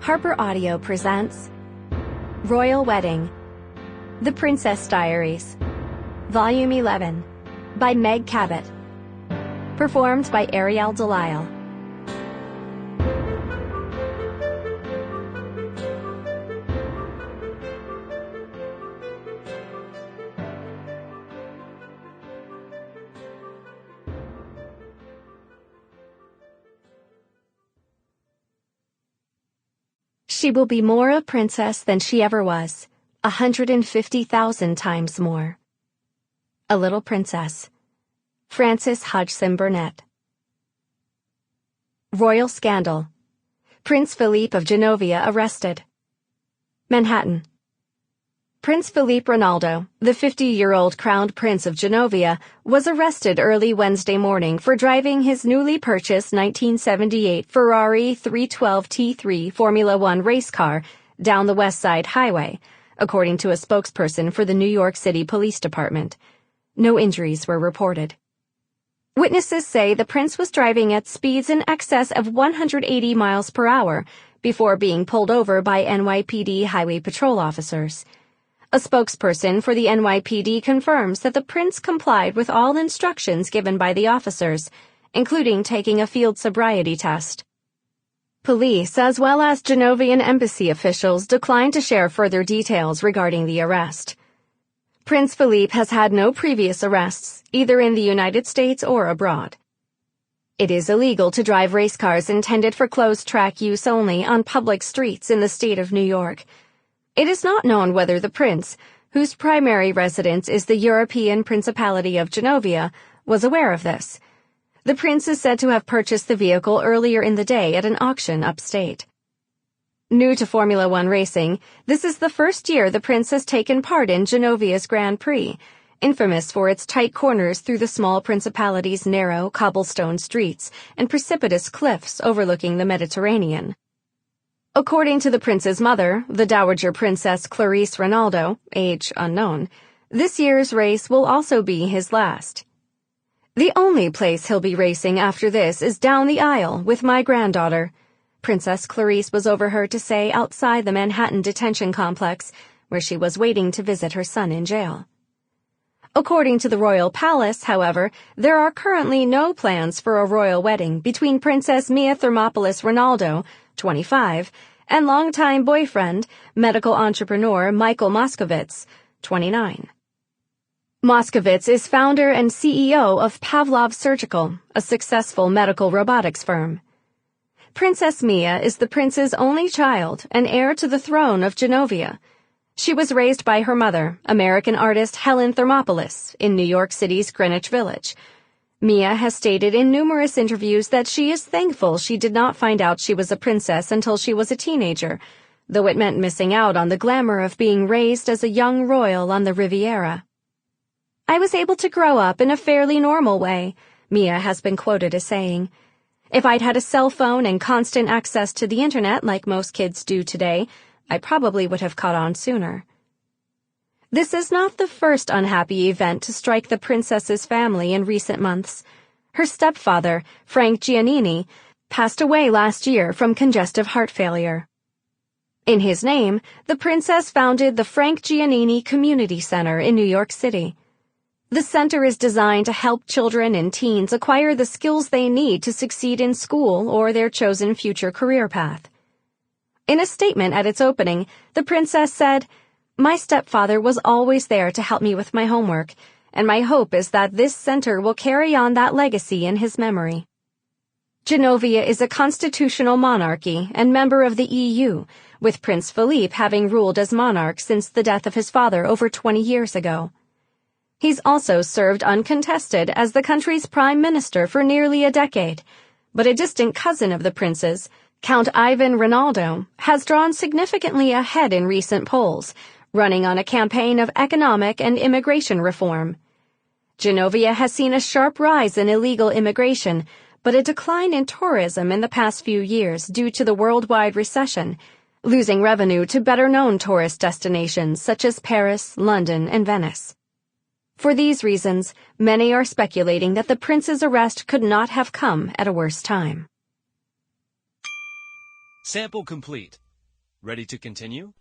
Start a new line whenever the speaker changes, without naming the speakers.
Harper Audio presents Royal Wedding, The Princess Diaries, Volume 11, by Meg Cabot, performed by Arielle DeLisle. She will be more a princess than she ever was, 150,000 times more. A Little Princess, Frances Hodgson Burnett. Royal Scandal. Prince Philippe of Genovia arrested. Manhattan. Prince Philippe Ronaldo, the 50-year-old crowned prince of Genovia, was arrested early Wednesday morning for driving his newly purchased 1978 Ferrari 312 T3 Formula One race car down the West Side Highway, according to a spokesperson for the New York City Police Department. No injuries were reported. Witnesses say the prince was driving at speeds in excess of 180 miles per hour before being pulled over by NYPD highway patrol officers. A spokesperson for the NYPD confirms that the prince complied with all instructions given by the officers, including taking a field sobriety test. Police, as well as Genovian embassy officials, declined to share further details regarding the arrest. Prince Philippe has had no previous arrests, either in the United States or abroad. It is illegal to drive race cars intended for closed-track use only on public streets in the state of New York. It is not known whether the prince, whose primary residence is the European Principality of Genovia, was aware of this. The prince is said to have purchased the vehicle earlier in the day at an auction upstate. New to Formula One racing, this is the first year the prince has taken part in Genovia's Grand Prix, infamous for its tight corners through the small principality's narrow cobblestone streets and precipitous cliffs overlooking the Mediterranean. According to the prince's mother, the Dowager Princess Clarice Ronaldo, age unknown, this year's race will also be his last. The only place he'll be racing after this is down the aisle with my granddaughter, Princess Clarice was overheard to say outside the Manhattan detention complex, where she was waiting to visit her son in jail. According to the royal palace, however, there are currently no plans for a royal wedding between Princess Mia Thermopolis Ronaldo, 25, and longtime boyfriend, medical entrepreneur Michael Moscovitz, 29. Moscovitz is founder and CEO of Pavlov Surgical, a successful medical robotics firm. Princess Mia is the prince's only child and heir to the throne of Genovia. She was raised by her mother, American artist Helen Thermopolis, in New York City's Greenwich Village. Mia has stated in numerous interviews that she is thankful she did not find out she was a princess until she was a teenager, though it meant missing out on the glamour of being raised as a young royal on the Riviera. "I was able to grow up in a fairly normal way," Mia has been quoted as saying. "If I'd had a cell phone and constant access to the internet like most kids do today, I probably would have caught on sooner." This is not the first unhappy event to strike the princess's family in recent months. Her stepfather, Frank Giannini, passed away last year from congestive heart failure. In his name, the princess founded the Frank Giannini Community Center in New York City. The center is designed to help children and teens acquire the skills they need to succeed in school or their chosen future career path. In a statement at its opening, the princess said, "My stepfather was always there to help me with my homework, and my hope is that this center will carry on that legacy in his memory." Genovia is a constitutional monarchy and member of the EU, with Prince Philippe having ruled as monarch since the death of his father over 20 years ago. He's also served uncontested as the country's prime minister for nearly a decade, but a distant cousin of the prince's, Count Ivan Ronaldo, has drawn significantly ahead in recent polls, running on a campaign of economic and immigration reform. Genovia has seen a sharp rise in illegal immigration, but a decline in tourism in the past few years due to the worldwide recession, losing revenue to better-known tourist destinations such as Paris, London, and Venice. For these reasons, many are speculating that the prince's arrest could not have come at a worse time.
Sample complete. Ready to continue?